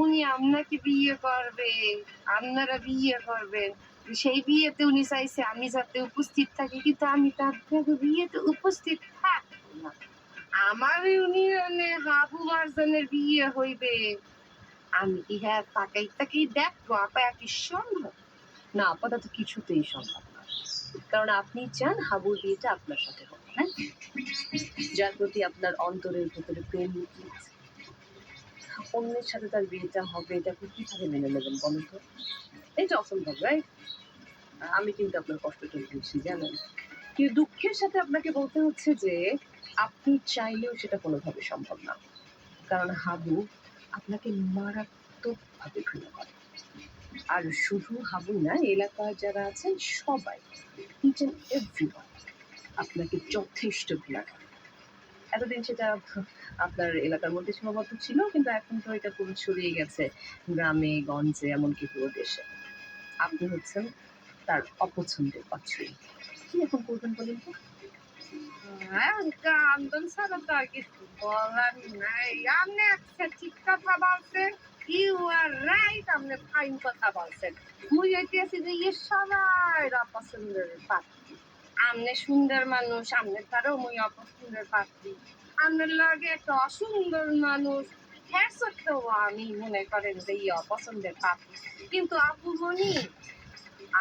উনি আপনাকে বিয়ে করবে, আপনারা বিয়ে করবেন। সেই বিয়েতে উনি চাইছে আমি যাতে উপস্থিত থাকি, কিন্তু আমি তো আপনাকে বিয়েতে উপস্থিত থাকবো না। আমার ইউনিয়নে হাবু মারজানের বিয়ে হইবে, আমি কি হ্যাঁ তাকাই দেখবো? আপা কি সম্ভব? না, আপাতত কিছুতেই সম্ভব না। কারণ আপনি চান হাবুর বিয়েটা আপনার সাথে হোক, হ্যাঁ? যার প্রতি আপনার অন্তরের ভেতরে প্রেম লুকিয়ে আছে। অন্যের সাথে তার বিয়েটা হবে, এটা আপনি কিভাবে মেনে নেবেন বলুন তো? এটা অসম্ভব, রাইট? আমি কিন্তু আপনার কষ্টটা বুঝছি, জানেন? কিন্তু দুঃখের সাথে আপনাকে বলতে হচ্ছে যে আপনি চাইলেও সেটা কোনোভাবে সম্ভব না। কারণ হাবু আপনাকে মারাত্মকভাবে ঘৃণা করে। আর শুধু হাবু না, এলাকার যারা আছেন সবাই, ইচ এন্ড এভরিওয়ান আপনাকে যথেষ্ট ঘৃণা করে। এতদিন সেটা আপনার এলাকার মধ্যে সীমাবদ্ধ ছিল, কিন্তু এখন তো এটা পুরো ছড়িয়ে গেছে গ্রামে গঞ্জে, এমনকি পুরো দেশে। আপনি হচ্ছেন তার অপছন্দের পাত্রী। কি এখন করবেন বলুন তো? কান্দন ছাড়া তো আর কিছু বলার নাই। আপনি একটা ঠিক কথা বলছেন, ইউ আর রাইট, আপনি ফাইন কথা বলছেন। মুই হইতেছি যে ইয়ে সবাই অপছন্দের পাত্রী। আমনে সুন্দর মানুষ, আমনের দ্বারাও মুই অপছন্দের পাত্রী। আমনের লাগে একটা অসুন্দর মানুষ, হ্যাঁ সত্ত্বেও আমি মনে করেন যে ইয়ে অপছন্দের পাত্রী। কিন্তু আপু মনি,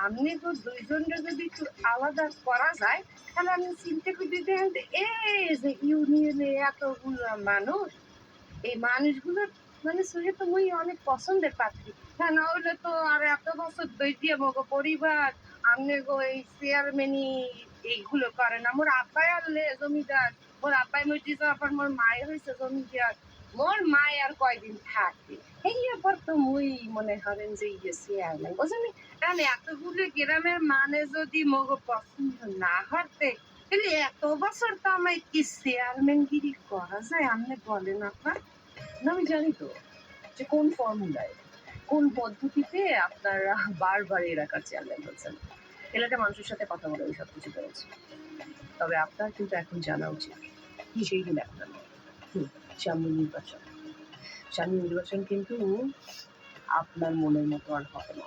আপনি তো দুইজনকে যদি একটু আলাদা করা যায়, তাহলে আমি চিন্তা করে দেখেন যে এই যে ইউনিয়নে এতগুলো মানুষ, এই মানুষগুলোর মানে সঙ্গে তো মুই অনেক পছন্দের পাত্রী। হ্যাঁ, না হলে তো আর এত বছর দৈর্ঘ্যে মগো পরিবার আমনে গো এই চেয়ারম্যানি এইগুলো করে না। মোর আব্বাই আনলে জমিদার, মোর আব্বাই মসজিদ যাওয়ার পর মোর মায়ের হয়েছে জমিদার, মোর মায় আর কয়দিন থাকবে। এই পর তো মুই মনে করেন যে ইয়ে চেয়ারম্যান বুঝলেন। কারণ এতগুলো গ্রামের মানে যদি মগো পছন্দ না হতে, তাহলে এত বছর তো আমায় কি চেয়ারম্যানগিরি করা যায়? আপনি বলেন আপা। না, আমি জানি তো যে কোন ফর্মুলায়, কোন পদ্ধতিতে আপনারা বারবার এলাকার চেয়ারম্যান হচ্ছেন। এলাকার মানুষের সাথে কথা বলে আমি সবকিছু পেরেছি। তবে আপনার কিন্তু এখন জানা উচিত সেই দিন এখন আমি সামনে নির্বাচন। সামনে নির্বাচন কিন্তু আপনার মনের মতো আর হবে না।